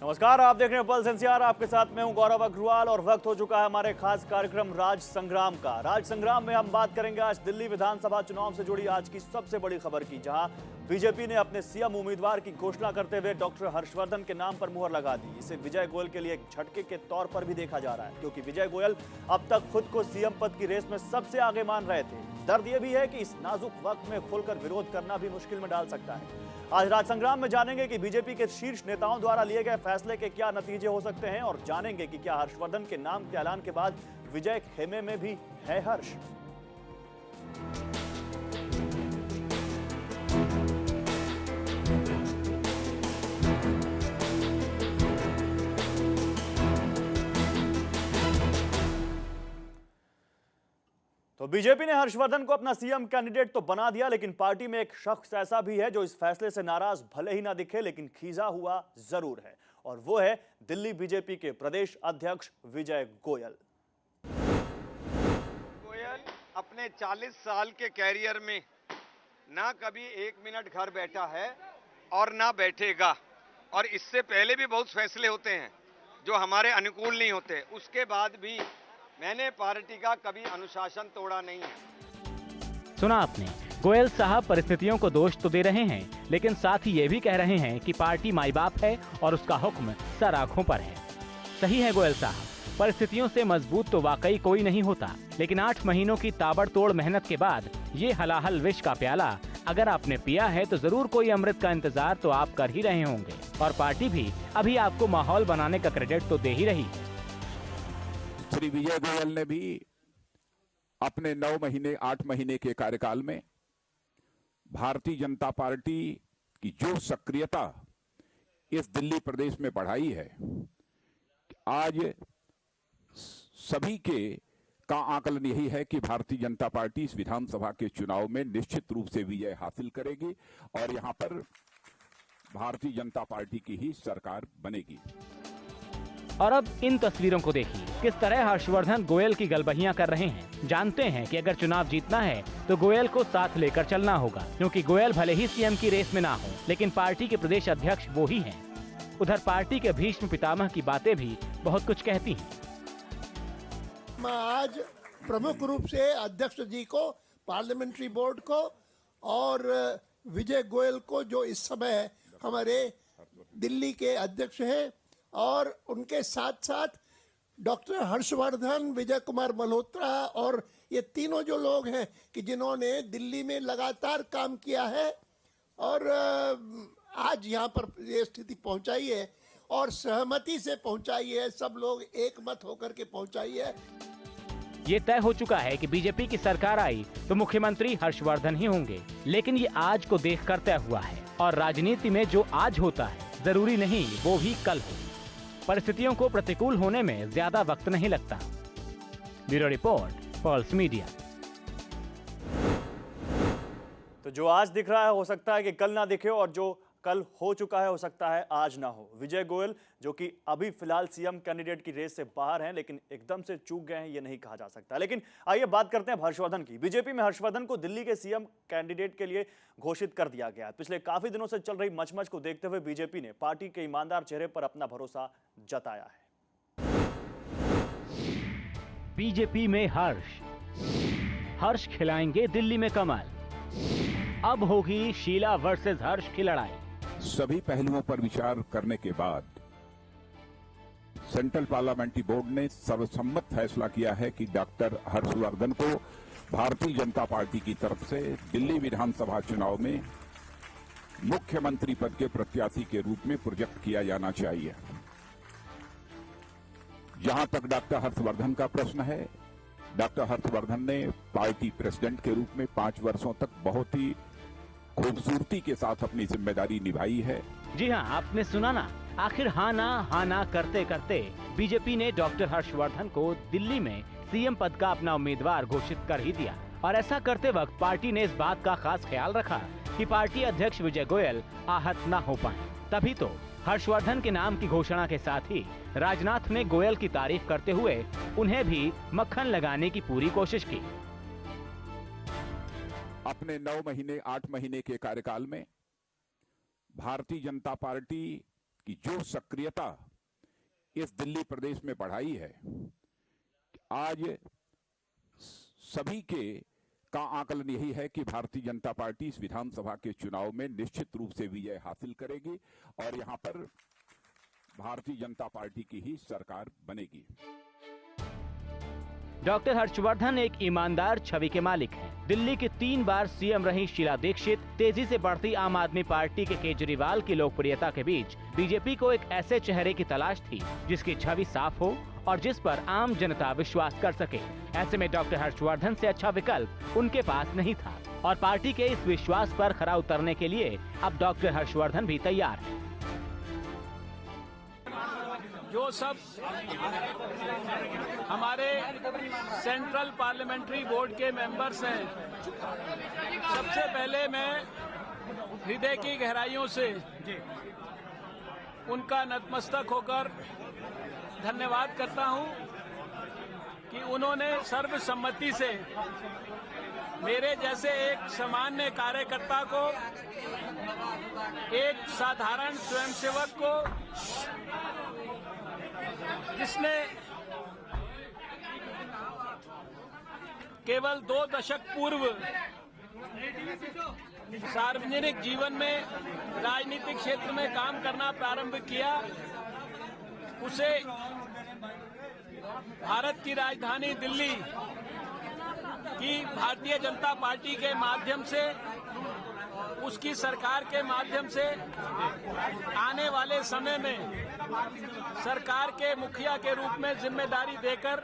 नमस्कार, आप देख रहे हैं पल्स एनसीआर। आपके साथ मैं हूं गौरव अग्रवाल और वक्त हो चुका है हमारे खास कार्यक्रम राज संग्राम का। राज संग्राम में हम बात करेंगे आज दिल्ली विधानसभा चुनाव से जुड़ी आज की सबसे बड़ी खबर की, जहां बीजेपी ने अपने सीएम उम्मीदवार की घोषणा करते हुए डॉक्टर हर्षवर्धन के नाम पर मुहर लगा दी। इसे विजय गोयल के लिए एक झटके के तौर पर भी देखा जा रहा है, क्योंकि विजय गोयल अब तक खुद को सीएम पद की रेस में सबसे आगे मान रहे थे। दर्द यह भी है कि इस नाजुक वक्त में खुलकर विरोध करना भी मुश्किल में डाल सकता है। आज राज संग्राम में जानेंगे कि बीजेपी के शीर्ष नेताओं द्वारा लिए गए फैसले के क्या नतीजे हो सकते हैं, और जानेंगे कि क्या हर्षवर्धन के नाम के ऐलान के बाद विजय खेमे में भी है हर्ष। तो बीजेपी ने हर्षवर्धन को अपना सीएम कैंडिडेट तो बना दिया, लेकिन पार्टी में एक शख्स ऐसा भी है जो इस फैसले से नाराज भले ही ना दिखे, लेकिन खींचा हुआ जरूर है, और वो है दिल्ली बीजेपी के प्रदेश अध्यक्ष विजय गोयल। गोयल अपने 40 साल के कैरियर में ना कभी 1 मिनट घर बैठा है और ना बैठेगा, और इससे पहले भी बहुत फैसले होते हैं जो हमारे अनुकूल नहीं होते, उसके बाद भी मैंने पार्टी का कभी अनुशासन तोड़ा नहीं है। सुना आपने, गोयल साहब परिस्थितियों को दोष तो दे रहे हैं, लेकिन साथ ही ये भी कह रहे हैं कि पार्टी माई बाप है और उसका हुक्म सर आंखों पर है। सही है गोयल साहब, परिस्थितियों से मजबूत तो वाकई कोई नहीं होता, लेकिन 8 महीनों की ताबड़तोड़ मेहनत के बाद ये हलाहल विष का प्याला अगर आपने पिया है तो जरूर कोई अमृत का इंतजार तो आप कर ही रहे होंगे, और पार्टी भी अभी आपको माहौल बनाने का क्रेडिट तो दे ही रही है। श्री विजय गोयल ने भी अपने 9 महीने 8 महीने के कार्यकाल में भारतीय जनता पार्टी की जो सक्रियता इस दिल्ली प्रदेश में बढ़ाई है, आज सभी का आकलन यही है कि भारतीय जनता पार्टी इस विधानसभा के चुनाव में निश्चित रूप से विजय हासिल करेगी और यहां पर भारतीय जनता पार्टी की ही सरकार बनेगी। और अब इन तस्वीरों को देखिए, किस तरह हर्षवर्धन गोयल की गलबहियां कर रहे हैं। जानते हैं कि अगर चुनाव जीतना है तो गोयल को साथ लेकर चलना होगा, क्योंकि गोयल भले ही सीएम की रेस में ना हो, लेकिन पार्टी के प्रदेश अध्यक्ष वो ही हैं। उधर पार्टी के भीष्म पितामह की बातें भी बहुत कुछ कहती हैं। मैं आज प्रमुख रूप से अध्यक्ष जी को, पार्लियामेंट्री बोर्ड को और विजय गोयल को, जो इस समय हमारे दिल्ली के अध्यक्ष हैं, और उनके साथ साथ डॉक्टर हर्षवर्धन, विजय कुमार मल्होत्रा और ये तीनों जो लोग हैं कि जिन्होंने दिल्ली में लगातार काम किया है और आज यहाँ पर ये स्थिति पहुंचाई है और सहमति से पहुंचाई है, सब लोग एक मत होकर के पहुंचाई है। ये तय हो चुका है कि बीजेपी की सरकार आई तो मुख्यमंत्री हर्षवर्धन ही होंगे, लेकिन ये आज को देखकर तय हुआ है, और राजनीति में जो आज होता है जरूरी नहीं वो भी कल हो। परिस्थितियों को प्रतिकूल होने में ज्यादा वक्त नहीं लगता। Bureau report, pulse media. तो जो आज दिख रहा है हो सकता है कि कल ना दिखे, और जो कल हो चुका है हो सकता है आज ना हो। विजय गोयल जो कि अभी फिलहाल सीएम कैंडिडेट की रेस से बाहर हैं, लेकिन एकदम से चूक गए हैं ये नहीं कहा जा सकता। लेकिन आइए बात करते हैं हर्षवर्धन की। बीजेपी में हर्षवर्धन को दिल्ली के सीएम कैंडिडेट के लिए घोषित कर दिया गया है। पिछले काफी दिनों से चल रही मचमच को देखते हुए बीजेपी ने पार्टी के ईमानदार चेहरे पर अपना भरोसा जताया है। बीजेपी में हर्ष खिलाएंगे दिल्ली में कमल। अब होगी शीला वर्सेस हर्ष की लड़ाई। सभी पहलुओं पर विचार करने के बाद सेंट्रल पार्लियामेंट्री बोर्ड ने सर्वसम्मत फैसला किया है कि डॉक्टर हर्षवर्धन को भारतीय जनता पार्टी की तरफ से दिल्ली विधानसभा चुनाव में मुख्यमंत्री पद के प्रत्याशी के रूप में प्रोजेक्ट किया जाना चाहिए। जहां तक डॉक्टर हर्षवर्धन का प्रश्न है, डॉक्टर हर्षवर्धन ने पार्टी प्रेसिडेंट के रूप में 5 वर्षों तक बहुत ही खूबसूरती के साथ अपनी जिम्मेदारी निभाई है। जी हाँ, आपने सुना ना, आखिर हाँ ना करते करते बीजेपी ने डॉक्टर हर्षवर्धन को दिल्ली में सीएम पद का अपना उम्मीदवार घोषित कर ही दिया। और ऐसा करते वक्त पार्टी ने इस बात का खास ख्याल रखा कि पार्टी अध्यक्ष विजय गोयल आहत न हो पाए। तभी तो हर्षवर्धन के नाम की घोषणा के साथ ही राजनाथ ने गोयल की तारीफ करते हुए उन्हें भी मक्खन लगाने की पूरी कोशिश की। अपने 9 महीने 8 महीने के कार्यकाल में भारतीय जनता पार्टी कि जो सक्रियता इस दिल्ली प्रदेश में बढ़ाई है, आज सभी का आकलन यही है कि भारतीय जनता पार्टी इस विधानसभा के चुनाव में निश्चित रूप से विजय हासिल करेगी और यहां पर भारतीय जनता पार्टी की ही सरकार बनेगी। डॉक्टर हर्षवर्धन एक ईमानदार छवि के मालिक हैं। दिल्ली की 3 बार सीएम रही शीला दीक्षित तेजी से बढ़ती आम आदमी पार्टी के केजरीवाल की लोकप्रियता के बीच बीजेपी को एक ऐसे चेहरे की तलाश थी जिसकी छवि साफ हो और जिस पर आम जनता विश्वास कर सके। ऐसे में डॉक्टर हर्षवर्धन से अच्छा विकल्प उनके पास नहीं था और पार्टी के इस विश्वास पर खरा उतरने के लिए अब डॉक्टर हर्षवर्धन भी तैयार हैं। जो सब हमारे सेंट्रल पार्लियामेंट्री बोर्ड के मेंबर्स हैं, सबसे पहले मैं हृदय की गहराइयों से उनका नतमस्तक होकर धन्यवाद करता हूं कि उन्होंने सर्वसम्मति से मेरे जैसे एक सामान्य कार्यकर्ता को, एक साधारण स्वयंसेवक को, जिसने केवल 2 दशक पूर्व सार्वजनिक जीवन में राजनीतिक क्षेत्र में काम करना प्रारंभ किया, उसे भारत की राजधानी दिल्ली की भारतीय जनता पार्टी के माध्यम से, उसकी सरकार के माध्यम से आने वाले समय में सरकार के मुखिया के रूप में जिम्मेदारी देकर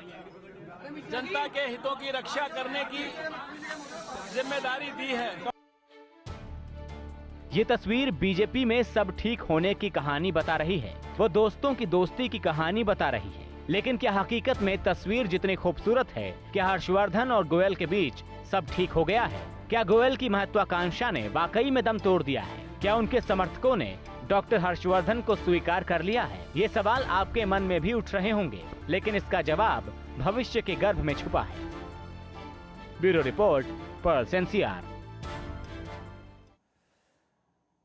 जनता के हितों की रक्षा करने की जिम्मेदारी दी है। ये तस्वीर बीजेपी में सब ठीक होने की कहानी बता रही है, वो दोस्तों की दोस्ती की कहानी बता रही है। लेकिन क्या हकीकत में तस्वीर जितनी खूबसूरत है, क्या हर्षवर्धन और गोयल के बीच सब ठीक हो गया है? क्या गोयल की महत्वाकांक्षा ने वाकई में दम तोड़ दिया है? क्या उनके समर्थकों ने डॉक्टर हर्षवर्धन को स्वीकार कर लिया है? ये सवाल आपके मन में भी उठ रहे होंगे, लेकिन इसका जवाब भविष्य के गर्भ में छुपा है। Bureau report, Pearls NCR.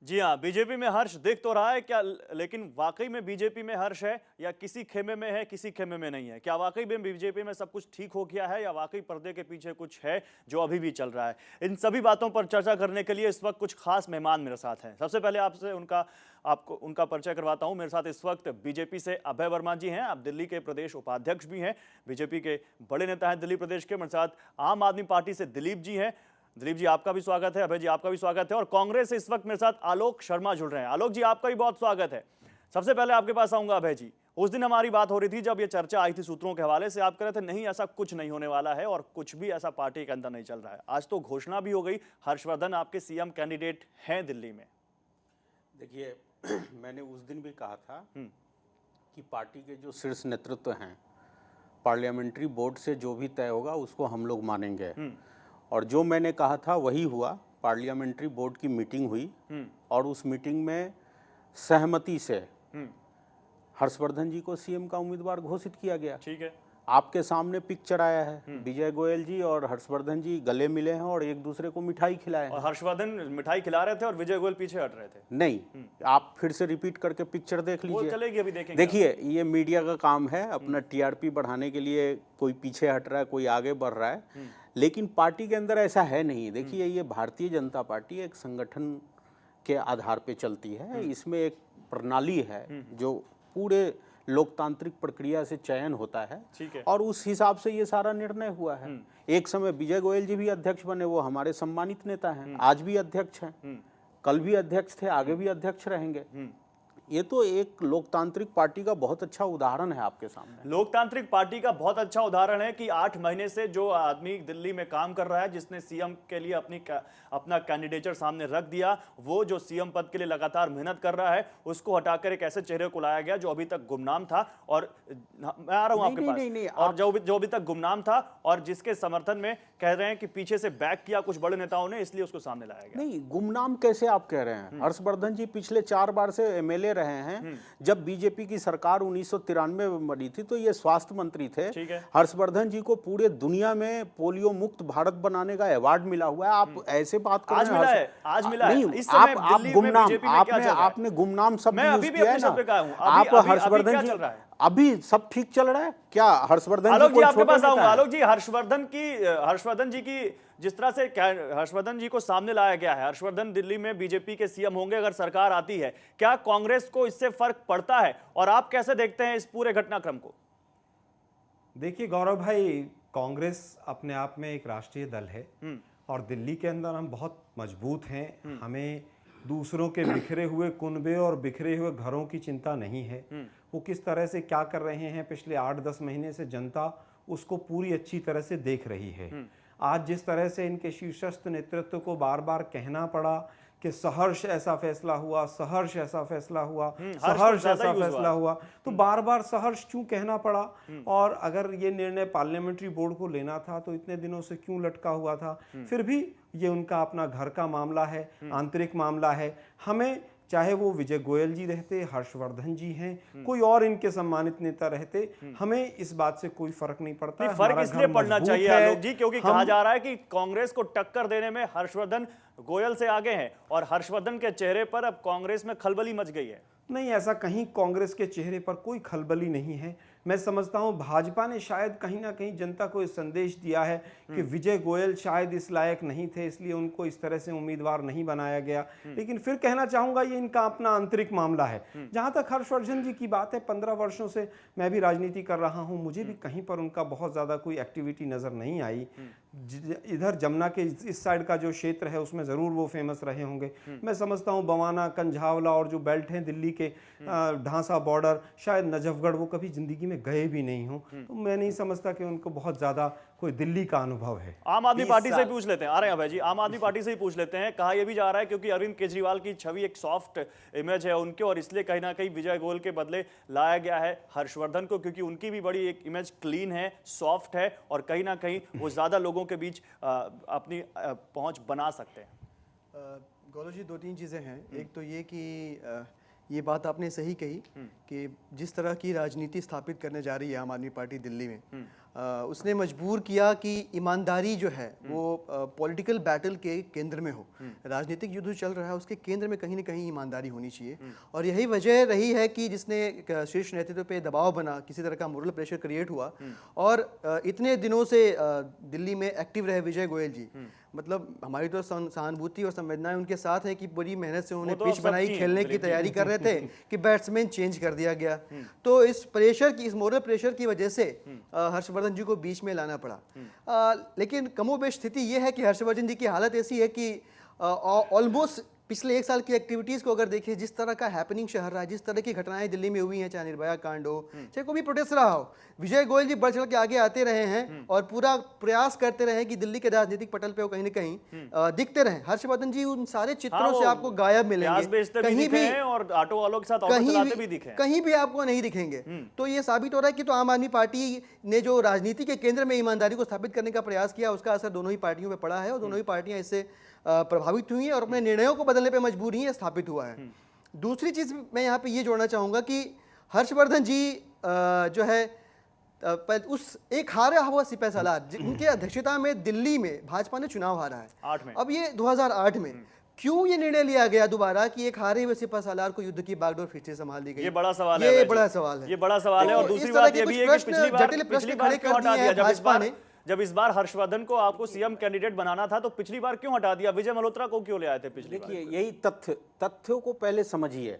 जी हाँ, बीजेपी में हर्ष दिख तो रहा है क्या, लेकिन वाकई में बीजेपी में हर्ष है या किसी खेमे में है, किसी खेमे में नहीं है? क्या वाकई में बीजेपी में सब कुछ ठीक हो गया है या वाकई पर्दे के पीछे कुछ है जो अभी भी चल रहा है? इन सभी बातों पर चर्चा करने के लिए इस वक्त कुछ खास मेहमान मेरे साथ हैं। सबसे पहले आपसे उनका परिचय करवाता हूं। मेरे साथ इस वक्त बीजेपी से अभय वर्मा जी हैं, आप दिल्ली के प्रदेश उपाध्यक्ष भी हैं, बीजेपी के बड़े नेता हैं दिल्ली प्रदेश के। मेरे साथ आम आदमी पार्टी से दिलीप जी हैं। दिलीप जी, आपका भी स्वागत है। अभय जी, आपका भी स्वागत है। और कांग्रेस से इस वक्त मेरे साथ आलोक शर्मा जुड़ रहे हैं। आलोक जी, आपका भी बहुत स्वागत है। सबसे पहले आपके पास आऊंगा अभय जी। उस दिन हमारी बात हो रही थी जब ये चर्चा आई थी सूत्रों के हवाले से, आप कह रहे थे नहीं ऐसा कुछ नहीं होने वाला है और कुछ भी ऐसा पार्टी के अंदर नहीं चल रहा है। आज तो घोषणा भी हो गई, हर्षवर्धन आपके सीएम कैंडिडेट हैं दिल्ली में। देखिए, मैंने उस दिन भी कहा था कि पार्टी के जो शीर्ष नेतृत्व हैं, पार्लियामेंट्री बोर्ड से जो भी तय होगा उसको हम लोग मानेंगे। और जो मैंने कहा था वही हुआ। पार्लियामेंट्री बोर्ड की मीटिंग हुई और उस मीटिंग में सहमति से हर्षवर्धन जी को सीएम का उम्मीदवार घोषित किया गया। ठीक है, आपके सामने पिक्चर आया है, विजय गोयल जी और हर्षवर्धन जी गले मिले हैं और एक दूसरे को मिठाई खिलाए और हैं। हर्षवर्धन मिठाई खिला रहे थे और विजय गोयल पीछे हट रहे थे। नहीं, आप फिर से रिपीट करके पिक्चर देख वो लीजिए। चलेगी, अभी देखेंगे। देखिए, ये मीडिया का काम है, अपना टीआरपी बढ़ाने के लिए कोई पीछे हट रहा है, कोई आगे बढ़ रहा है, लेकिन पार्टी के अंदर ऐसा है नहीं। देखिए, ये भारतीय जनता पार्टी एक संगठन के आधार पे चलती है। इसमें एक प्रणाली है जो पूरे लोकतांत्रिक प्रक्रिया से चयन होता है। ठीक है। और उस हिसाब से ये सारा निर्णय हुआ है। एक समय विजय गोयल जी भी अध्यक्ष बने, वो हमारे सम्मानित नेता हैं, आज भी अध्यक्ष हैं, कल भी अध्यक्ष थे, आगे भी अध्यक्ष रहेंगे। ये तो एक लोकतांत्रिक पार्टी का बहुत अच्छा उदाहरण है आपके सामने। लोकतांत्रिक पार्टी का बहुत अच्छा उदाहरण है कि 8 महीने से जो आदमी दिल्ली में काम कर रहा है, जिसने सीएम के लिए अपना कैंडिडेचर सामने रख दिया, वो जो सीएम पद के लिए लगातार मेहनत कर रहा है, उसको हटाकर एक ऐसे चेहरे को लाया गया जो अभी तक गुमनाम था। और मैं आ रहा हूं आपके पास। और जो अभी तक गुमनाम था और जिसके समर्थन में कह रहे हैं कि पीछे से बैक किया कुछ बड़े नेताओं ने, इसलिए उसको सामने लाया गया। नहीं, गुमनाम कैसे आप कह रहे हैं? हर्षवर्धन जी पिछले 4 बार से एमएलए रहे हैं। जब बीजेपी की सरकार 1993 में बनी थी तो ये स्वास्थ्य मंत्री थे। ठीक है। हर्षवर्धन जी को पूरे दुनिया में पोलियो मुक्त भारत बनाने का अवार्ड मिला हुआ है। आप ऐसे बात कर आज रहे मिला हैं। है, आज मिला है। नहीं, इस समय आप दिल्ली में गुमनाम, बीजेपी में क्या चल रहा है? आपने गुमनाम शब्द मैं अभी यूज भी किया अपने है शब्द पे ना। कहा हूं। आप अभी हर्षवर्धन क्या जी, चल रहा है? अभी सब ठीक चल रहा है क्या? हर्षवर्धन आलोक जी कोई आपके छोटे पास नेता आऊंगा। हैं? आलोक जी, हर्षवर्धन जी की जिस तरह से हर्षवर्धन जी को सामने लाया गया है, हर्षवर्धन दिल्ली में बीजेपी के सीएम होंगे अगर सरकार आती है, क्या कांग्रेस को इससे फर्क पड़ता है? और आप कैसे देखते हैं इस पूरे घटनाक्रम को? देखिए गौरव भाई, कांग्रेस अपने आप में एक राष्ट्रीय दल है और दिल्ली के अंदर हम बहुत मजबूत हैं। हमें दूसरों के बिखरे हुए कुनबे और बिखरे हुए घरों की चिंता नहीं है। वो किस तरह से क्या कर रहे हैं पिछले 8-10 महीने से जनता उसको पूरी अच्छी तरह से देख रही है। आज जिस तरह से इनके शीर्षस्थ नेतृत्व को बार बार कहना पड़ा कि सहर्ष ऐसा फैसला हुआ, सहर्ष ऐसा फैसला हुआ, सहर्ष ऐसा फैसला हुआ, तो बार बार सहर्ष क्यों कहना पड़ा? और अगर ये निर्णय पार्लियामेंट्री बोर्ड को लेना था तो इतने दिनों से क्यों लटका हुआ था? फिर भी ये उनका अपना घर का मामला है, आंतरिक मामला है। हमें चाहे वो विजय गोयल जी रहते, हर्षवर्धन जी हैं, कोई और इनके सम्मानित नेता रहते, हमें इस बात से कोई फर्क नहीं पड़ता। नहीं, फर्क हमारा इसलिए घर पड़ना मजबूत चाहिए है। आलोक जी, क्योंकि कहा जा रहा है कि कांग्रेस को टक्कर देने में हर्षवर्धन गोयल से आगे हैं और हर्षवर्धन के चेहरे पर अब कांग्रेस में खलबली मच गई है। नहीं, ऐसा कहीं कांग्रेस के चेहरे पर कोई खलबली नहीं है। मैं समझता हूं भाजपा ने शायद कहीं ना कहीं जनता को इस संदेश दिया है कि विजय गोयल शायद इस लायक नहीं थे, इसलिए उनको इस तरह से उम्मीदवार नहीं बनाया गया। लेकिन फिर कहना चाहूंगा ये इनका अपना आंतरिक मामला है। जहां तक हर्षवर्धन जी की बात है, 15 वर्षों से मैं भी राजनीति कर रहा हूं, मुझे भी कहीं पर उनका बहुत ज्यादा कोई एक्टिविटी नजर नहीं आई। इधर जमुना के इस साइड का जो क्षेत्र है उसमें जरूर वो फेमस रहे होंगे। मैं समझता हूँ बवाना, कंझावला और जो बेल्ट हैं दिल्ली के, ढांसा बॉर्डर, शायद नजफगढ़, वो कभी जिंदगी में गए भी नहीं हो। तो मैं नहीं समझता कि उनको बहुत ज्यादा कोई दिल्ली का अनुभव है। आम आदमी पार्टी से पूछ लेते हैं, आ रहे हैं भाई जी, आम आदमी पार्टी से ही पूछ लेते हैं। कहा यह भी जा रहा है क्योंकि अरविंद केजरीवाल की छवि एक सॉफ्ट इमेज है उनके, और इसलिए कहीं ना कहीं विजय गोयल के बदले लाया गया है हर्षवर्धन को, क्योंकि उनकी भी बड़ी एक इमेज क्लीन है, सॉफ्ट है, और कहीं ना कहीं वो ज्यादा लोगों के बीच अपनी पहुंच बना सकते हैं। गौरव जी, 2-3 चीज़ें हैं। एक तो ये कि ये बात आपने सही कही कि जिस तरह की राजनीति स्थापित करने जा रही है आम आदमी पार्टी दिल्ली में, उसने मजबूर किया कि ईमानदारी जो है वो पॉलिटिकल बैटल के केंद्र में हो। राजनीतिक युद्ध चल रहा है, उसके केंद्र में कहीं ना कहीं ईमानदारी होनी चाहिए। और यही वजह रही है कि जिसने शीर्ष नेतृत्व पे दबाव बना, किसी तरह का मोरल प्रेशर क्रिएट हुआ, और इतने दिनों से दिल्ली में एक्टिव रहे विजय गोयल जी। मतलब हमारी तो सहानुभूति और संवेदनाएं उनके साथ है कि बड़ी मेहनत से उन्होंने पिच बनाई, खेलने की तैयारी कर रहे थे कि बैट्समैन चेंज कर दिया गया। तो इस प्रेशर की, इस मोरल प्रेशर की वजह से हर्षवर्धन जी को बीच में लाना पड़ा। लेकिन कमोबेश स्थिति यह है कि हर्षवर्धन जी की हालत ऐसी है कि ऑलमोस्ट पिछले 1 साल की एक्टिविटीज़ को अगर देखिए, जिस तरह का हैपनिंग शहर रहा है, जिस तरह की घटनाएं दिल्ली में हुई हैं, चाहे निर्भया कांड हो, चाहे कोई भी प्रोटेस्ट रहा हो, विजय गोयल जी बढ़ चढ़ के आगे आते रहे हैं और पूरा प्रयास करते रहे कि दिल्ली के राजनीतिक पटल पे वो कहीं ना कहीं दिखते रहे। हर्षवर्धन जी उन सारे चित्रों से आपको गायब मिलेंगे, कहीं भी, और ऑटो वालों के साथ ऑटो चलाते भी दिखे, कहीं भी आपको नहीं दिखेंगे। तो ये साबित हो रहा है कि तो आम आदमी पार्टी ने जो राजनीति के केंद्र में ईमानदारी को स्थापित करने का प्रयास किया, उसका असर दोनों ही पार्टियों पर पड़ा है और दोनों ही पार्टियां इससे प्रभावित हुई हैं और अपने निर्णयों को बदलने पे मजबूर ही स्थापित हुआ है। दूसरी चीज मैं यहाँ पे ये जोड़ना चाहूंगा कि हर्षवर्धन जी जो है उस एक हारा हुआ सिपह सालार जिनके अध्यक्षता में दिल्ली में भाजपा ने चुनाव हारा है 8 में। अब ये 2008 में क्यों ये निर्णय लिया गया दोबारा कि एक हारे हुए सिपह सालार को युद्ध की बागडोर फिर से संभाल दी गई? ये बड़ा सवाल है, ये बड़ा सवाल है, ये बड़ा सवाल है। और दूसरी बात ये भी है कि पिछली बार क्यों हटा दिया? जब इस बार हर्षवर्धन को आपको सीएम कैंडिडेट बनाना था तो पिछली बार क्यों हटा दिया? विजय मल्होत्रा को क्यों ले आए थे पिछली बार? देखिए, यही तथ्यों को पहले समझिए।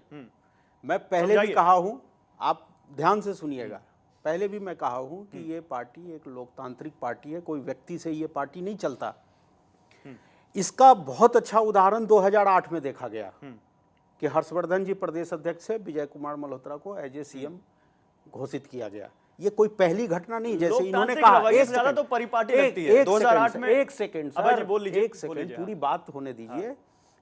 मैं पहले भी कहा हूं, आप ध्यान से सुनिएगा, पहले भी मैं कहा हूं कि ये पार्टी एक लोकतांत्रिक पार्टी है, कोई व्यक्ति से ये पार्टी नहीं चलता। इसका बहुत अच्छा उदाहरण 2008 में देखा गया कि हर्षवर्धन जी प्रदेश अध्यक्ष है, विजय कुमार मल्होत्रा को एज ए सीएम घोषित किया गया। ये कोई पहली घटना नहीं, जैसे इन्होंने कहा एक ज्यादा तो परिपाटी लगती है। 2008 में एक सेकंड पूरी बात होने दीजिए।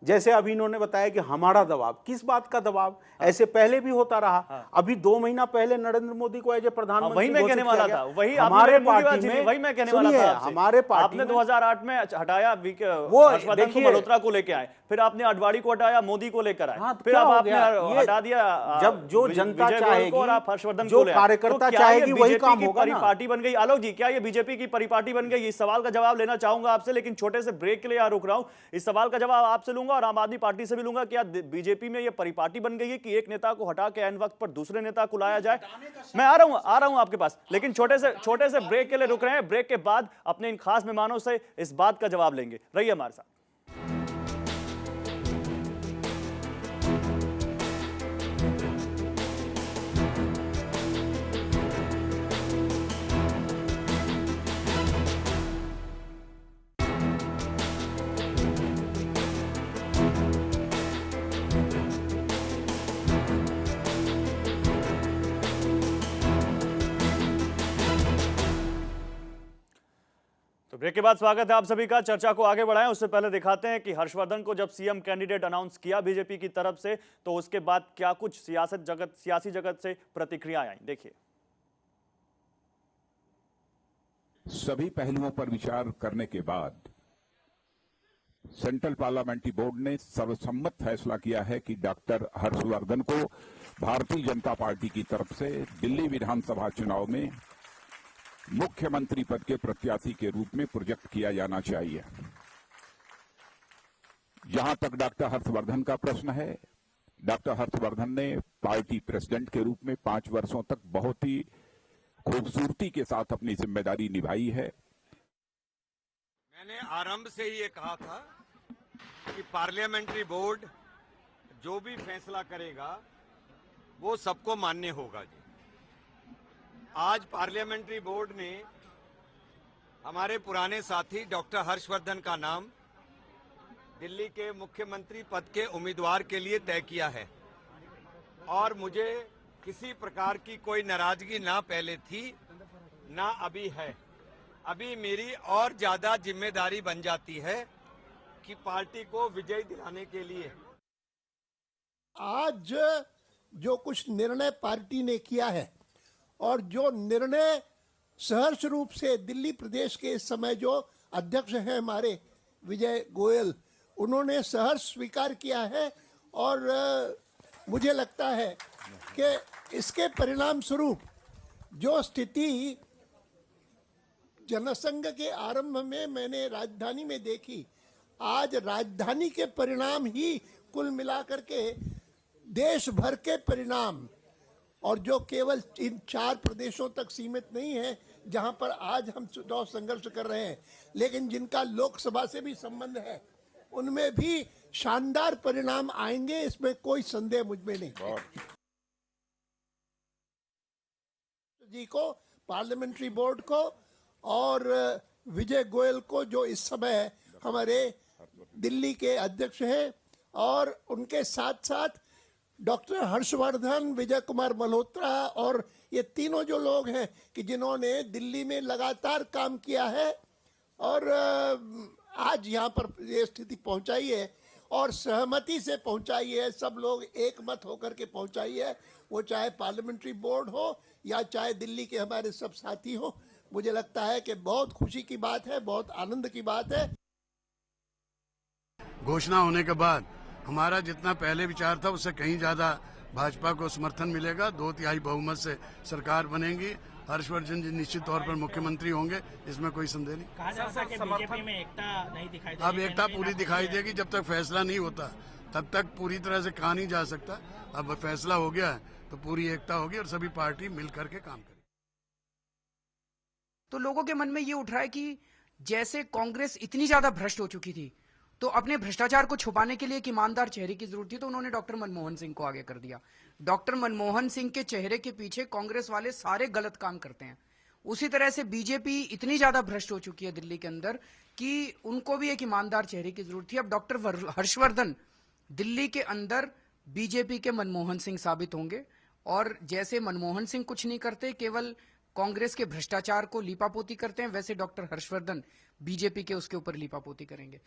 जैसे अभी इन्होंने बताया कि हमारा दबाव, किस बात का दबाव? ऐसे पहले भी होता रहा। अभी 2 महीना पहले नरेंद्र मोदी को एज ए प्रधानमंत्री वही मैं घोषित कहने किया वाला गया। था, वही हमारे आपने पार्टी पार्टी में, वही मैं कहने वाला सुनिए, था आपसे। हमारे पार्टी आपने में 2008 में हटाया वो हर्षवर्धन को, देखिए, मल्होत्रा को लेके आए, फिर आपने अडवाणी को हटाया, मोदी को लेकर आए, हाँ, तो फिर क्या अब हो आपने गया? ये हटा दिया जब जो जनता विजय गोयल को और आप चाहेगी, हर्षवर्धन जो को ले आए। कार्यकर्ता तो क्या ये चाहेगी वही बीजेपी काम की होगा ना। परिपाटी बन गई? आलोक जी, क्या ये बीजेपी की परिपाटी बन गई? इस सवाल का जवाब लेना चाहूंगा आपसे, लेकिन छोटे से ब्रेक के लिए यहाँ रुक रहा हूं। इस सवाल का जवाब आपसे लूंगा और आम आदमी पार्टी से भी लूंगा। क्या बीजेपी में ये परिपाटी बन गई है कि एक नेता को हटा के ऐन वक्त पर दूसरे नेता को लाया जाए? मैं आ रहा हूं आपके पास, लेकिन छोटे से ब्रेक के लिए रुक रहे हैं। ब्रेक के बाद अपने इन खास मेहमानों से इस बात का जवाब लेंगे। रहिए हमारे साथ। तो ब्रेक के बाद स्वागत है आप सभी का। चर्चा को आगे बढ़ाएं उससे पहले दिखाते हैं कि हर्षवर्धन को जब सीएम कैंडिडेट अनाउंस किया बीजेपी की तरफ से, तो उसके बाद क्या कुछ सियासी जगत से प्रतिक्रियाएं आई, देखिए। सभी पहलुओं पर विचार करने के बाद सेंट्रल पार्लियामेंट्री बोर्ड ने सर्वसम्मत फैसला किया है कि डॉक्टर हर्षवर्धन को भारतीय जनता पार्टी की तरफ से दिल्ली विधानसभा चुनाव में मुख्यमंत्री पद के प्रत्याशी के रूप में प्रोजेक्ट किया जाना चाहिए। जहां तक डॉक्टर हर्षवर्धन का प्रश्न है, डॉक्टर हर्षवर्धन ने पार्टी प्रेसिडेंट के रूप में 5 वर्षों तक बहुत ही खूबसूरती के साथ अपनी जिम्मेदारी निभाई है। मैंने आरंभ से ही ये कहा था कि पार्लियामेंट्री बोर्ड जो भी फैसला करेगा वो सबको मान्य होगा जी। आज पार्लियामेंट्री बोर्ड ने हमारे पुराने साथी डॉक्टर हर्षवर्धन का नाम दिल्ली के मुख्यमंत्री पद के उम्मीदवार के लिए तय किया है और मुझे किसी प्रकार की कोई नाराजगी ना पहले थी ना अभी है। अभी मेरी और ज्यादा जिम्मेदारी बन जाती है कि पार्टी को विजय दिलाने के लिए। आज जो कुछ निर्णय पार्टी ने किया है और जो निर्णय सहर्ष रूप से दिल्ली प्रदेश के इस समय जो अध्यक्ष हैं हमारे विजय गोयल, उन्होंने सहर्ष स्वीकार किया है और मुझे लगता है कि इसके परिणाम स्वरूप जो स्थिति जनसंघ के आरंभ में मैंने राजधानी में देखी, आज राजधानी के परिणाम ही कुल मिलाकर के देश भर के परिणाम, और जो केवल इन 4 प्रदेशों तक सीमित नहीं है जहां पर आज हम चुनाव संघर्ष कर रहे हैं, लेकिन जिनका लोकसभा से भी संबंध है, उनमें भी शानदार परिणाम आएंगे, इसमें कोई संदेह मुझमें नहीं है। जी को, पार्लियामेंट्री बोर्ड को और विजय गोयल को जो इस समय हमारे दिल्ली के अध्यक्ष हैं, और उनके साथ साथ डॉक्टर हर्षवर्धन, विजय कुमार मल्होत्रा और ये तीनों जो लोग हैं कि जिन्होंने दिल्ली में लगातार काम किया है और आज यहाँ पर ये स्थिति पहुंचाई है और सहमति से पहुंचाई है, सब लोग एक मत होकर के पहुंचाई है, वो चाहे पार्लियामेंट्री बोर्ड हो या चाहे दिल्ली के हमारे सब साथी हो। मुझे लगता है कि बहुत खुशी की बात है, बहुत आनंद की बात है। घोषणा होने के बाद हमारा जितना पहले विचार था उससे कहीं ज्यादा भाजपा को समर्थन मिलेगा। 2/3 बहुमत से सरकार बनेगी। हर्षवर्धन जी निश्चित तौर पर मुख्यमंत्री होंगे, इसमें कोई संदेह नहीं। कहा जा सकता है कि बीजेपी में एकता नहीं दिखाई अब एकता पूरी दिखाई देगी, जब तक फैसला नहीं होता तब तक पूरी तरह से कहा नहीं जा सकता। अब फैसला हो गया है तो पूरी एकता होगी और सभी पार्टी मिल करके काम करेगी। तो लोगों के मन में ये उठ रहा है कि जैसे कांग्रेस इतनी ज्यादा भ्रष्ट हो चुकी थी तो अपने भ्रष्टाचार को छुपाने के लिए एक ईमानदार चेहरे की जरूरत थी, तो उन्होंने डॉक्टर मनमोहन सिंह को आगे कर दिया। डॉक्टर मनमोहन सिंह के चेहरे के पीछे कांग्रेस वाले सारे गलत काम करते हैं। उसी तरह से बीजेपी इतनी ज्यादा भ्रष्ट हो चुकी है दिल्ली के अंदर कि उनको भी एक ईमानदार चेहरे की जरूरत थी। अब डॉक्टर हर्षवर्धन दिल्ली के अंदर बीजेपी के मनमोहन सिंह साबित होंगे, और जैसे मनमोहन सिंह कुछ नहीं करते, केवल कांग्रेस के भ्रष्टाचार को लीपापोती करते हैं, वैसे डॉक्टर हर्षवर्धन बीजेपी के उसके ऊपर लीपापोती करेंगे।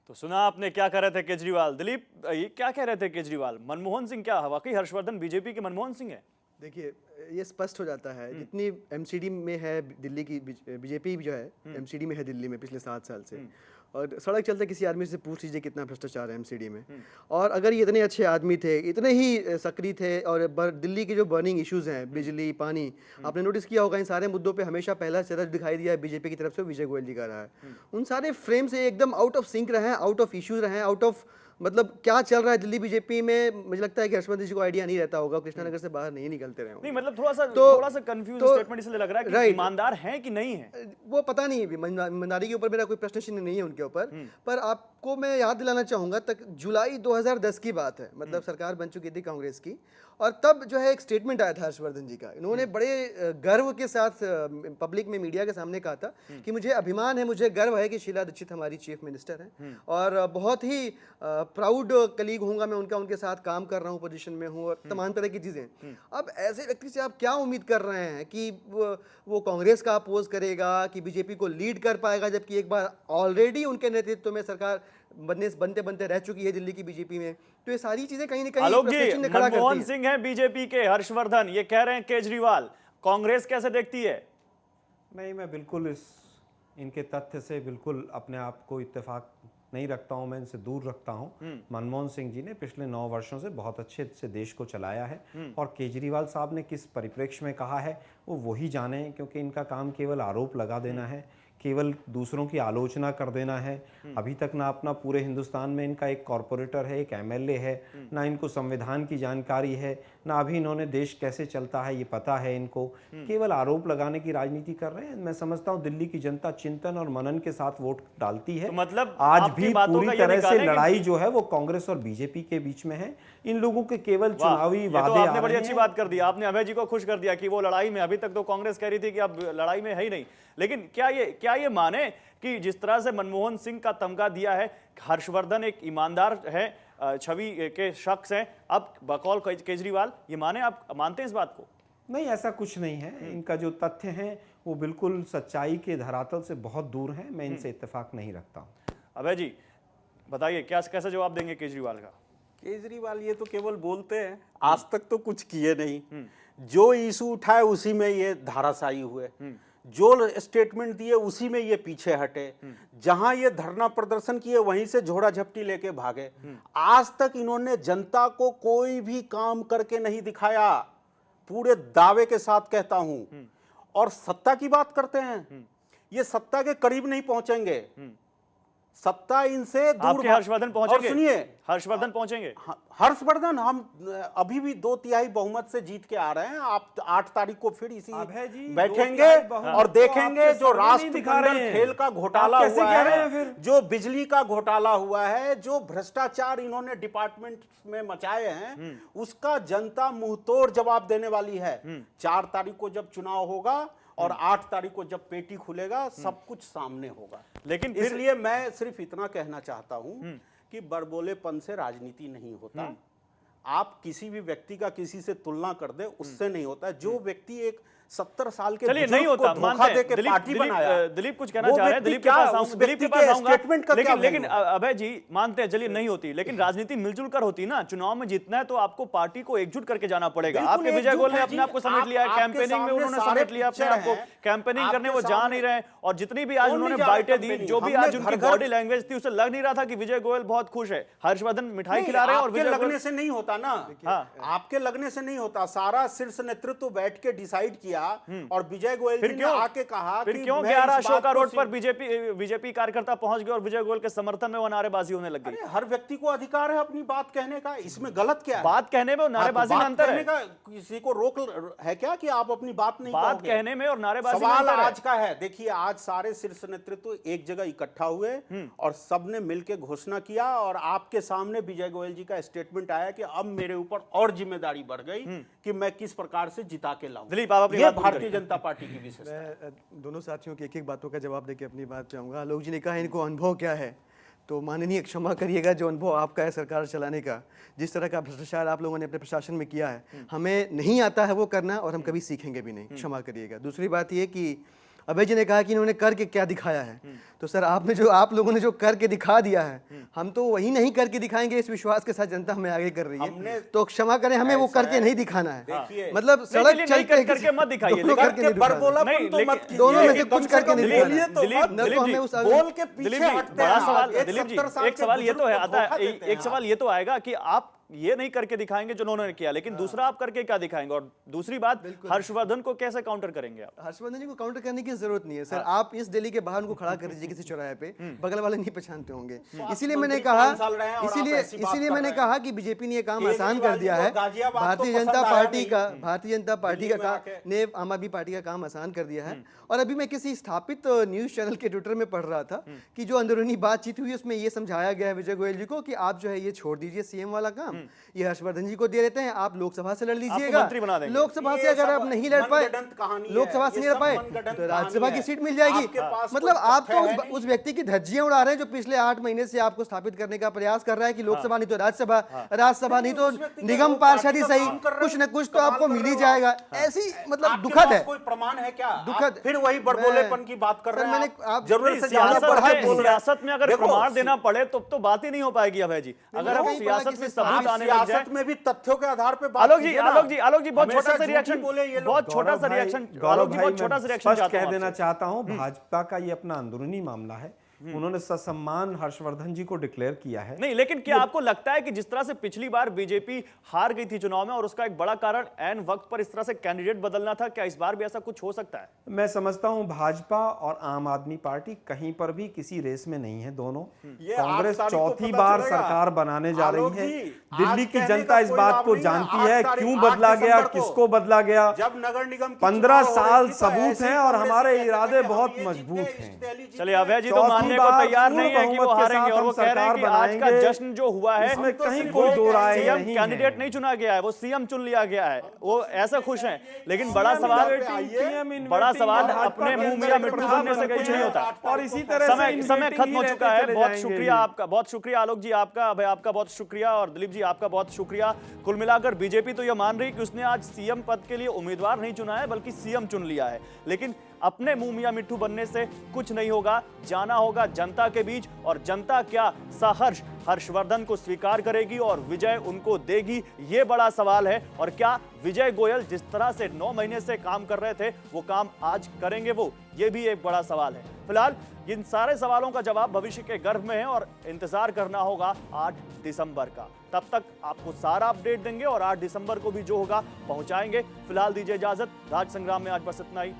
तो सुना आपने क्या कह रहे थे केजरीवाल। दिलीप, ये क्या कह रहे थे केजरीवाल? मनमोहन सिंह क्या वाकई हर्षवर्धन बीजेपी के मनमोहन सिंह है? देखिए, ये स्पष्ट हो जाता है जितनी एमसीडी में है दिल्ली की बीजेपी जो है एमसीडी में है दिल्ली में पिछले 7 साल से, और सड़क चलते किसी आदमी से पूछ लीजिए कितना भ्रष्टाचार है एमसीडी में। और अगर ये इतने अच्छे आदमी थे, इतने ही सक्रिय थे, और दिल्ली के जो बर्निंग इश्यूज हैं, बिजली, पानी, आपने नोटिस किया होगा इन सारे मुद्दों पे हमेशा पहला चेहरा दिखाई दिया है बीजेपी की तरफ से विजय गोयल जी का रहा है। उन सारे फ्रेम से एकदम आउट ऑफ सिंक रहे हैं, आउट ऑफ इश्यूज रहे हैं, आउट ऑफ मतलब क्या चल रहा है दिल्ली बीजेपी में। मुझे लगता है कि हर्षवर्धन जी को आइडिया नहीं रहता होगा, कृष्णानगर से बाहर नहीं निकलते रहे होंगे। नहीं, मतलब थोड़ा सा कंफ्यूज स्टेटमेंट इसलिए लग रहा है कि ईमानदार हैं कि नहीं है, वो पता नहीं। ईमानदारी के ऊपर मेरा कोई प्रश्न चिन्ह नहीं है उनके ऊपर, पर आपको मैं याद दिलाना चाहूंगा तक जुलाई 2010 की बात है, मतलब सरकार बन चुकी थी कांग्रेस की, और तब जो है एक स्टेटमेंट आया था हर्षवर्धन जी का। इन्होंने बड़े गर्व के साथ पब्लिक में, मीडिया के सामने कहा था कि मुझे अभिमान है, मुझे गर्व है कि शीला दीक्षित हमारी चीफ मिनिस्टर हैं, और बहुत ही प्राउड कलीग हूँगा मैं उनका, उनके साथ काम कर रहा हूँ, पोजीशन में हूँ, और तमाम तरह की चीज़ें। अब ऐसे व्यक्ति से आप क्या उम्मीद कर रहे हैं कि वो कांग्रेस का अपोज करेगा, कि बीजेपी को लीड कर पाएगा, जबकि एक बार ऑलरेडी उनके नेतृत्व में सरकार बनते बनते रह चुकी है दिल्ली की बीजेपी में। तो ये सारी चीजें कहीं ना कहीं आलोक जी, प्रश्न खड़ा करती मनमोहन हैं। सिंह है बीजेपी के, हर्षवर्धन ये कह रहे हैं केजरीवाल, कांग्रेस कैसे देखती है? नहीं, मैं बिल्कुल इनके तथ्य से बिल्कुल अपने आप को इत्तेफाक नहीं रखता हूं, मैं इनसे दूर रखता हूं। मनमोहन सिंह जी ने पिछले 9 वर्षों से बहुत अच्छे से देश को चलाया है, और केजरीवाल साहब ने किस परिप्रेक्ष्य में कहा है वो वही जाने, क्योंकि इनका काम केवल आरोप लगा देना है, केवल दूसरों की आलोचना कर देना है। अभी तक ना अपना पूरे हिंदुस्तान में इनका एक कॉरपोरेटर है, एक एमएलए है, ना इनको संविधान की जानकारी है, ना अभी इन्होंने देश कैसे चलता है ये पता है इनको। केवल आरोप लगाने की राजनीति कर रहे हैं। मैं समझता हूँ दिल्ली की जनता चिंतन और मनन के साथ वोट डालती है। तो मतलब आज भी पूरी तरह से लड़ाई जो है वो कांग्रेस और बीजेपी के बीच में है। इन लोगों के केवल चुनावी वादे तो आपने बड़ी अच्छी बात कर दी, आपने अभय जी को खुश कर दिया कि वो लड़ाई में, अभी तक तो कांग्रेस कह रही थी कि अब लड़ाई में है ही नहीं। लेकिन क्या ये माने कि जिस तरह से मनमोहन सिंह का तमगा दिया है, हर्षवर्धन एक ईमानदार है, छवि के शख्स हैं, अब बकौल केजरीवाल, ये माने, आप मानते हैं इस बात को? नहीं, ऐसा कुछ नहीं है। इनका जो तथ्य हैं वो बिल्कुल सच्चाई के धरातल से बहुत दूर हैं। मैं इनसे इत्तेफाक नहीं रखता हूं। अभय जी बताइए, कैसा जवाब देंगे केजरीवाल का? केजरीवाल ये तो केवल बोलते हैं, आज तक तो कुछ किए नहीं। जो इशू उठाए उसी में ये धाराशायी हुए, जो स्टेटमेंट दिए उसी में ये पीछे हटे, जहां ये धरना प्रदर्शन किए वहीं से झोड़ा झपटी लेके भागे। आज तक इन्होंने जनता को कोई भी काम करके नहीं दिखाया, पूरे दावे के साथ कहता हूं। और सत्ता की बात करते हैं, ये सत्ता के करीब नहीं पहुंचेंगे, सत्ता इनसे दूर। आपके हर्षवर्धन पहुंचेंगे? सुनिए, हर्षवर्धन पहुंचेंगे? हर्षवर्धन हम अभी भी 2/3 बहुमत से जीत के आ रहे हैं। आप 8 तारीख को फिर इसी बैठेंगे और देखेंगे जो राष्ट्रमंडल खेल का घोटाला हुआ है, जो बिजली का घोटाला हुआ है, जो भ्रष्टाचार इन्होंने डिपार्टमेंट में मचाए हैं, उसका जनता मुंहतोड़ जवाब देने वाली है। 4 तारीख को जब चुनाव होगा और 8 तारीख को जब पेटी खुलेगा, सब कुछ सामने होगा। लेकिन इसलिए मैं सिर्फ इतना कहना चाहता हूं कि बड़बोलेपन से राजनीति नहीं होता। आप किसी भी व्यक्ति का किसी से तुलना कर दे, उससे नहीं होता। जो व्यक्ति एक 70 साल के चलिए नहीं होता, धोखा दे के पार्टी बनाया, दिलीप कुछ कहना चाह रहे हैं, दिलीप के पास आऊंगा। लेकिन अभय जी मानते हैं, चलिए नहीं होती, लेकिन राजनीति मिलजुल कर होती ना। चुनाव में जीतना है तो आपको पार्टी को एकजुट करके जाना पड़ेगा। आपके विजय गोयल ने अपने आप को समेट लिया है, कैंपेनिंग में उन्होंने समेट लिया अपने आप को, कैंपेनिंग करने वो जा नहीं रहे। और जितनी भी आज उन्होंने बाइटें दी, जो भी आज उनकी बॉडी लैंग्वेज थी, उससे लग नहीं रहा था कि विजय गोयल बहुत खुश है। हर्षवर्धन मिठाई खिला रहे हैं और विजय लगने से नहीं होता ना, आपके लगने से नहीं होता। सारा शीर्ष नेतृत्व बैठ के डिसाइड किया और विजय गोयल जी ने आके कहा फिर क्यों 11 अशोका रोड पर बीजेपी कार्यकर्ता पहुंच गए और विजय गोयल के समर्थन में वो नारेबाजी होने लग गई? हर व्यक्ति को अधिकार है अपनी बात कहने का, इसमें गलत क्या है? बात कहने में और नारेबाजी में अंतर है। किसी को रोक है क्या कि आप अपनी बात नहीं बात कहने में और नारेबाजी में सवाल आज का है। देखिए, आज सारे शीर्ष नेतृत्व एक जगह इकट्ठा हुए और सबने मिलकर घोषणा किया और आपके सामने विजय गोयल जी का स्टेटमेंट आया कि अब मेरे ऊपर और जिम्मेदारी बढ़ गई कि मैं किस प्रकार से जिता के लाऊं। दिलीप, आप अपनी ये भारतीय जनता पार्टी की विशेषता। मैं दोनों साथियों की एक बातों का जवाब देके अपनी बात चाहूँगा। आलोक जी ने कहा इनको अनुभव क्या है, तो माननीय क्षमा करिएगा, जो अनुभव आपका है सरकार चलाने का, जिस तरह का भ्रष्टाचार आप लोगों ने अपने प्रशासन में किया है, हमें नहीं आता है वो करना और हम कभी सीखेंगे भी नहीं, क्षमा करिएगा। दूसरी बात ये कि अभय जी ने कहा कि इन्होंने करके क्या दिखाया है, तो सर आप लोगों ने जो करके दिखा दिया है, हम तो वही नहीं करके दिखाएंगे इस विश्वास के साथ जनता हमें आगे कर रही है। तो क्षमा करें, हमें वो करके नहीं दिखाना है। मतलब सड़क चलते करके मत दिखाइए, दोनों करके नहीं दिखाना, दोनों में से कुछ करके नहीं दिखाना। बड़ा सवाल दिलीप जी, एक सवाल ये तो है आता है, एक सवाल ये तो आएगा कि आप ये नहीं करके दिखाएंगे जो उन्होंने किया, लेकिन दूसरा आप करके क्या दिखाएंगे? और दूसरी बात, हर्षवर्धन को कैसे काउंटर करेंगे आप? हर्षवर्धन जी को काउंटर करने की जरूरत नहीं है सर। आप इस दिल्ली के बाहर उनको खड़ा कर दीजिए किसी चौराहे पे, बगल वाले नहीं पहचानते होंगे। इसीलिए मैंने कहा कि बीजेपी ने ये काम आसान कर दिया है। भारतीय जनता पार्टी का ने आम आदमी पार्टी का काम आसान कर दिया है। और अभी मैं किसी स्थापित न्यूज चैनल के ट्विटर में पढ़ रहा था कि जो अंदरूनी बातचीत हुई उसमें ये समझाया गया है विजय गोयल जी को कि आप जो है ये छोड़ दीजिए सीएम वाला काम, ये हर्षवर्धन जी को दे देते हैं, आप लोकसभा से लड़ लीजिएगा। लोकसभा से अगर आप नहीं लड़ पाए, लोकसभा से नहीं लड़ पाए तो राज्यसभा की सीट मिल जाएगी। मतलब आप तो उस व्यक्ति की धज्जियां उड़ा रहे हैं जो पिछले 8 महीने से आपको स्थापित करने का प्रयास कर रहा है कि लोकसभा नहीं तो राज्यसभा, राज्यसभा नहीं तो निगम पार्षद ही सही, कुछ न कुछ तो आपको मिल ही जाएगा। ऐसी मतलब दुखद है, कोई प्रमाण है क्या? दुखद, फिर वही बड़बोलेपन की बात कर रहे हैं आप। जरूरत से सियासत में अगर प्रमाण देना पड़े तो बात ही नहीं हो पाएगी अभय जी। अगर हम सियासत में सबूत आने लग जाए, में भी तथ्यों के आधार पे बात आलोक जी बहुत छोटा सा रिएक्शन, बहुत छोटा सा रिएक्शन, गौरव भाई मैं कह देना चाहता हूं, भाजपा का ये अपना अंदरूनी मामला है। उन्होंने ससम्मान हर्षवर्धन जी को डिक्लेयर किया है। नहीं, लेकिन क्या आपको लगता है कि जिस तरह से पिछली बार बीजेपी हार गई थी चुनाव में और उसका एक बड़ा कारण ऐन वक्त पर इस तरह से कैंडिडेट बदलना था, क्या इस बार भी ऐसा कुछ हो सकता है? मैं समझता हूं भाजपा और आम आदमी पार्टी कहीं पर भी किसी रेस में नहीं है। दोनों कांग्रेस चौथी बार सरकार बनाने जा रही है। दिल्ली की जनता इस बात को जानती है क्यों बदला गया, किसको बदला गया। जब नगर निगम 15 साल सबूत हैं और हमारे इरादे बहुत मजबूत हैं। चलिए अभय जी तो को तैयार नहीं है कि वो हारेंगे और वो कह रहे हैं कि आज का जश्न जो हुआ है इसमें कहीं कोई दो राय सीएम नहीं कैंडिडेट नहीं चुना गया है, वो सीएम चुन लिया गया है, वो ऐसे खुश हैं। लेकिन बड़ा सवाल अपने मुंह में मिट्टू बनने से कुछ नहीं होता। और इसी तरह समय खत्म हो चुका है। बहुत शुक्रिया आपका, बहुत शुक्रिया आलोक जी आपका, अभय आपका बहुत शुक्रिया और दिलीप जी आपका बहुत शुक्रिया। कुल मिलाकर बीजेपी तो यह मान रही कि उसने आज सीएम पद के लिए उम्मीदवार नहीं चुना है बल्कि सीएम चुन लिया है। लेकिन अपने मुंह मियां मिट्ठू बनने से कुछ नहीं होगा, जाना होगा जनता के बीच और जनता क्या सहर्ष हर्षवर्धन को स्वीकार करेगी और विजय उनको देगी, ये बड़ा सवाल है। और क्या विजय गोयल जिस तरह से 9 महीने से काम कर रहे थे वो काम आज करेंगे वो, ये भी एक बड़ा सवाल है। फिलहाल इन सारे सवालों का जवाब भविष्य के गर्भ में है और इंतजार करना होगा 8 दिसंबर का। तब तक आपको सारा अपडेट देंगे और 8 दिसंबर को भी जो होगा पहुंचाएंगे। फिलहाल दीजिए इजाजत, राज संग्राम में आज बस इतना ही।